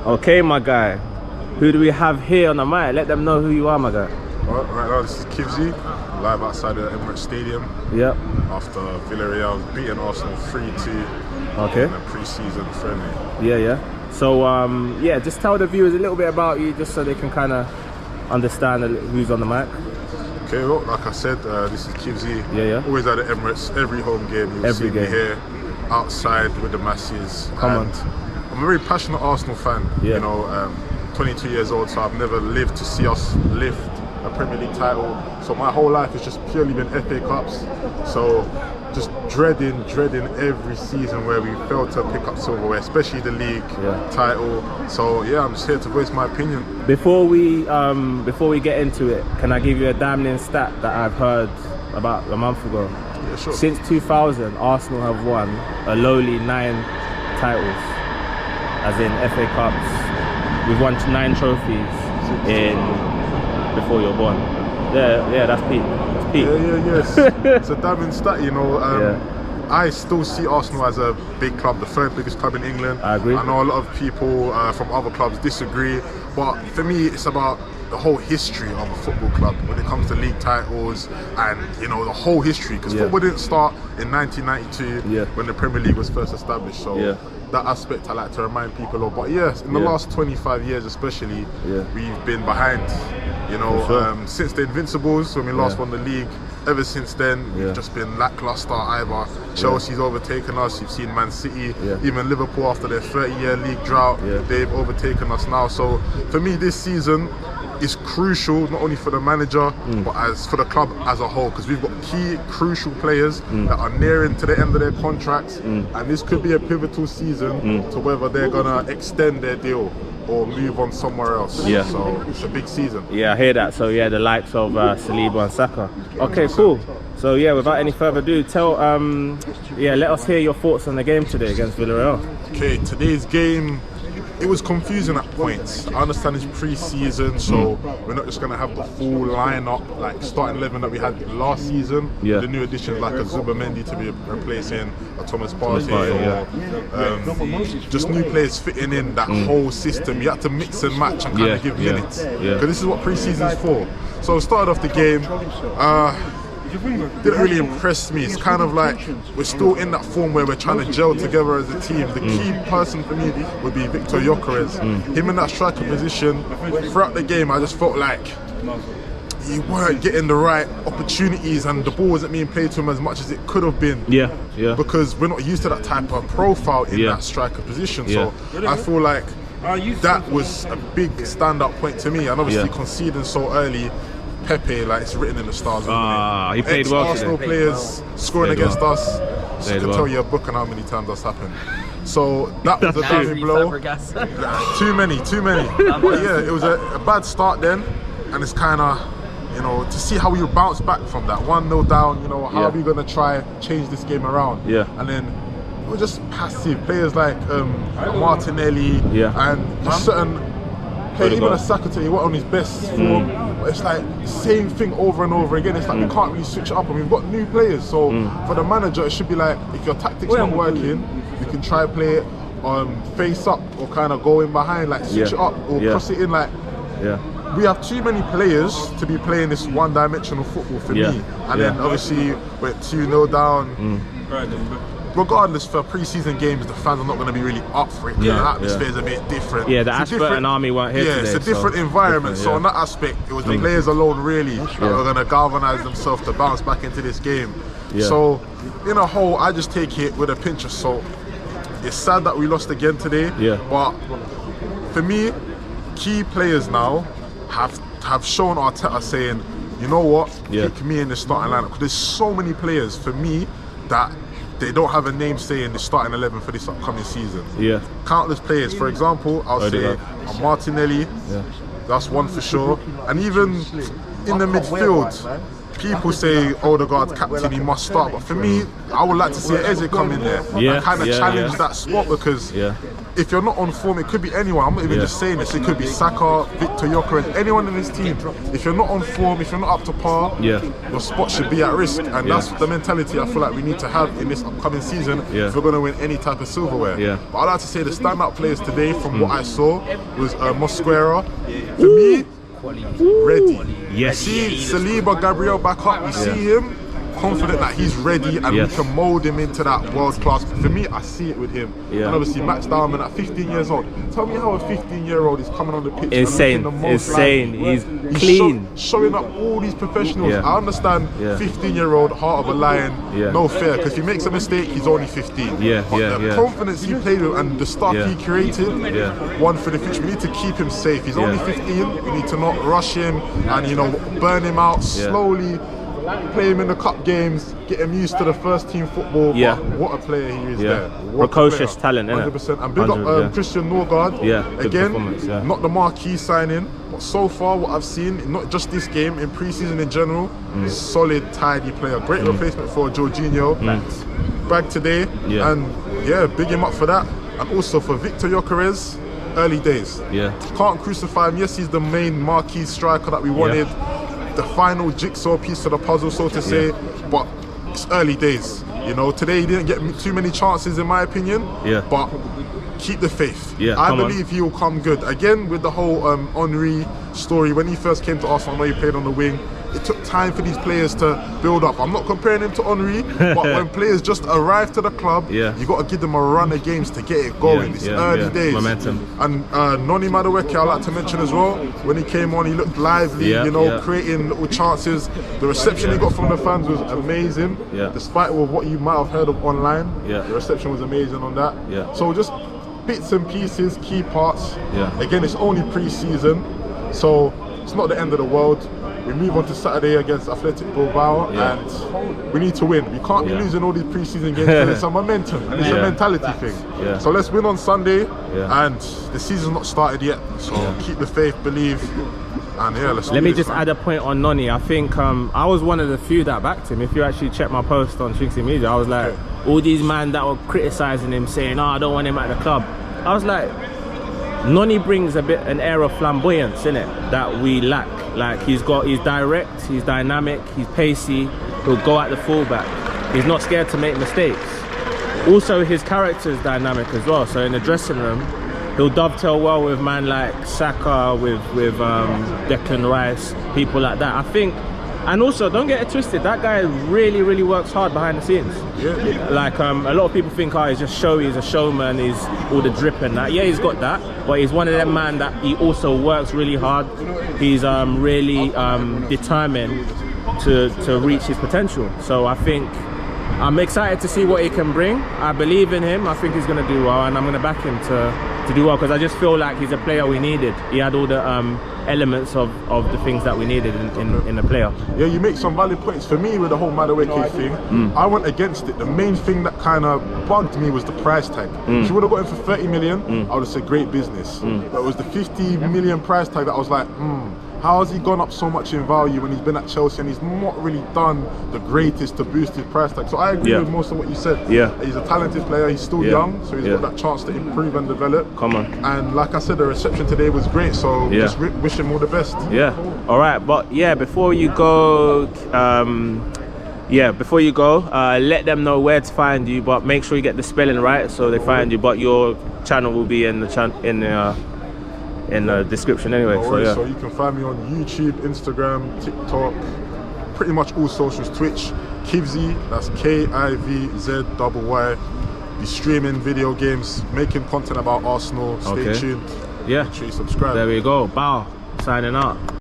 Okay, my guy. Who do we have here on the mic? Let them know who you are, my guy. Right now, this is Kivzyy, live outside the Emirates Stadium. Yep. After Villarreal beating Arsenal 3-2 Okay. in a pre-season friendly. Yeah. So, yeah, just tell the viewers a little bit about you, just so they can kind of understand who's on the mic. Okay, well, like I said, this is Kivzyy. Yeah. Always at the Emirates, every home game. You'll see me here, outside with the masses. I'm a very passionate Arsenal fan. Yeah. You know, 22 years old, so I've never lived to see us lift a Premier League title. So my whole life has just purely been FA Cups. So just dreading every season where we failed to pick up silverware, especially the league title. So yeah, I'm just here to voice my opinion. Before we get into it, can I give you a damning stat that I've heard about a month ago? Yeah, sure. Since 2000, Arsenal have won a lowly 9 titles, as in FA Cups. We've won 9 trophies before you're born. Yeah, that's peak. Yeah. It's a damning stat, you know. I still see Arsenal as a big club, the 3rd biggest club in England. I agree. I know a lot of people from other clubs disagree, but for me, it's about the whole history of a football club when it comes to league titles and, you know, the whole history. Because football didn't start in 1992 when the Premier League was first established. So that aspect I like to remind people of. But yes, in the last 25 years especially, we've been behind. You know, since the Invincibles, when we last won the league, ever since then, we've just been lackluster. Either Chelsea's overtaken us, you've seen Man City, even Liverpool after their 30-year league drought, they've overtaken us now. So for me, this season is crucial, not only for the manager, but for the club as a whole, because we've got key, crucial players that are nearing to the end of their contracts, and this could be a pivotal season to whether they're gonna extend their deal or move on somewhere else. So it's a big season. Yeah, I hear that. So yeah, the likes of Saliba and Saka. Okay, cool. So yeah, without any further ado, let us hear your thoughts on the game today against Villarreal. Okay, today's game, it was confusing at points. I understand it's pre-season, so we're not just going to have the full lineup, like starting 11 that we had last season. The new additions like a Zubamendi to be replacing a Thomas Partey, or just new players fitting in that whole system. You have to mix and match and kind of give minutes, because this is what pre-season's for. So started off the game, didn't really impress me. It's kind of like we're still in that form where we're trying to gel together as a team. The key person for me would be Viktor Gyökeres. Him in that striker position, throughout the game I just felt like he weren't getting the right opportunities and the ball wasn't being played to him as much as it could have been. Because we're not used to that type of profile in that striker position. So I feel like that was a big standout point to me, and obviously conceding so early. Pepe, like it's written in the stars. He played well today. Arsenal players scoring against us. So I can tell you a book on how many times that's happened. So that was a damning blow. Too many. But yeah, it was a bad start then, and it's kind of, you know, to see how we bounce back from that 1-0 down. You know, how are we gonna try change this game around? And then we were just passive. Players like Martinelli and just certain. Even a Saka today, he went on his best form. But it's like the same thing over and over again. It's like we can't really switch it up, and we've got new players. So for the manager, it should be like, if your tactics not working, you can try play it face up or kind of go in behind, like switch it up or cross it in. Like we have too many players to be playing this one-dimensional football for me. And then obviously we're 2-0 down. Regardless, for pre-season games, the fans are not going to be really up for it. The atmosphere is a bit different. The Ashburton and Army weren't here today. It's a different environment. So on that aspect, it was the players alone really that are going to galvanise themselves to bounce back into this game. So in a whole, I just take it with a pinch of salt. It's sad that we lost again today. But for me, key players now have shown Arteta saying, you know what, pick me in the starting lineup. Because there's so many players for me that they don't have a name saying the starting 11 for this upcoming season. Countless players. For example, I'll say Martinelli. That's one for sure. And even in the midfield, people say Odegaard's captain, he must start. But for me, I would like to see Eze come in there and kind of challenge that spot, because if you're not on form, it could be anyone. I'm not even just saying this. It could be Saka, Viktor Gyökeres, anyone in this team. If you're not on form, if you're not up to par, your spot should be at risk. And that's the mentality I feel like we need to have in this upcoming season if we're going to win any type of silverware. But I'd like to say the standout players today, from what I saw, was Mosquera. For me, ready. See Saliba, Gabriel back up. You see him confident that he's ready, and we can mould him into that world class. For me, I see it with him. And obviously Max Dowman at 15 years old. Tell me how a 15-year-old is coming on the pitch. Insane. He's clean. Showing up all these professionals. I understand 15-year-old, heart of a lion, no fear, because if he makes a mistake, he's only 15. But the confidence he played with and the stuff he created, one for the future. We need to keep him safe. He's only 15. We need to not rush him and, you know, burn him out slowly. Play him in the cup games, get him used to the first team football. But what a player he is there. Precocious talent, 100%. And big up Christian Norgard. Again, not the marquee signing, but so far what I've seen, not just this game, in pre-season in general, solid, tidy player. Great replacement for Jorginho. Back today, and big him up for that. And also for Viktor Gyökeres, early days. Can't crucify him. Yes, he's the main marquee striker that we wanted. The final jigsaw piece to the puzzle, so to say, but it's early days. You know, today he didn't get too many chances, in my opinion. But keep the faith. I believe he will come good. Again, with the whole Henry story, when he first came to Arsenal, I know he played on the wing. It took time for these players to build up. I'm not comparing him to Henry, but when players just arrive to the club, you got to give them a run of games to get it going. It's early days. Momentum. And Noni Madueke, I like to mention as well. When he came on, he looked lively, you know, creating little chances. The reception he got from the fans was amazing. Despite what you might have heard of online, the reception was amazing on that. So just bits and pieces, key parts. Again, it's only pre-season, so it's not the end of the world. We move on to Saturday against Athletic Bilbao, and we need to win. We can't be losing all these pre-season games, because it's a momentum and it's a mentality thing. So let's win on Sunday, and the season's not started yet. So keep the faith, believe, and Let me just add a point on Noni. I think I was one of the few that backed him. If you actually check my post on chinkseyMEDIA, I was like, all these men that were criticising him, saying, "Oh, I don't want him at the club." I was like, Noni brings an air of flamboyance in it that we lack. Like he's direct, he's dynamic, he's pacey, he'll go at the fullback. He's not scared to make mistakes. Also, his character's dynamic as well. So in the dressing room, he'll dovetail well with man like Saka, with Declan Rice, people like that. I think, and also don't get it twisted, that guy really works hard behind the scenes. Like a lot of people think, oh, he's just showy, he's a showman, he's all the drip and that. Yeah, he's got that, but he's one of them man that he also works really hard. He's really determined to reach his potential. So I think I'm excited to see what he can bring. I believe in him. I think he's going to do well, and I'm going to back him to do well, because I just feel like he's a player we needed. He had all the elements of the things that we needed in a player. Yeah, you make some valid points. For me, with the whole Madueke thing, I went against it. The main thing that kind of bugged me was the price tag. If you would have got him for 30 million, I would have said great business. But it was the 50 million price tag that I was like, how has he gone up so much in value when he's been at Chelsea and he's not really done the greatest to boost his price tag? So I agree with most of what you said. He's a talented player, he's still young, so he's got that chance to improve and develop. Come on. And like I said, the reception today was great, so just wish him all the best. Alright, but before you go, let them know where to find you, but make sure you get the spelling right so they find you. But your channel will be in the description anyway. So you can find me on YouTube, Instagram, TikTok, pretty much all socials, Twitch, Kivzyy, that's Kivzyy. Be streaming video games, making content about Arsenal. Stay tuned. Make sure you subscribe. There we go. Bow signing out.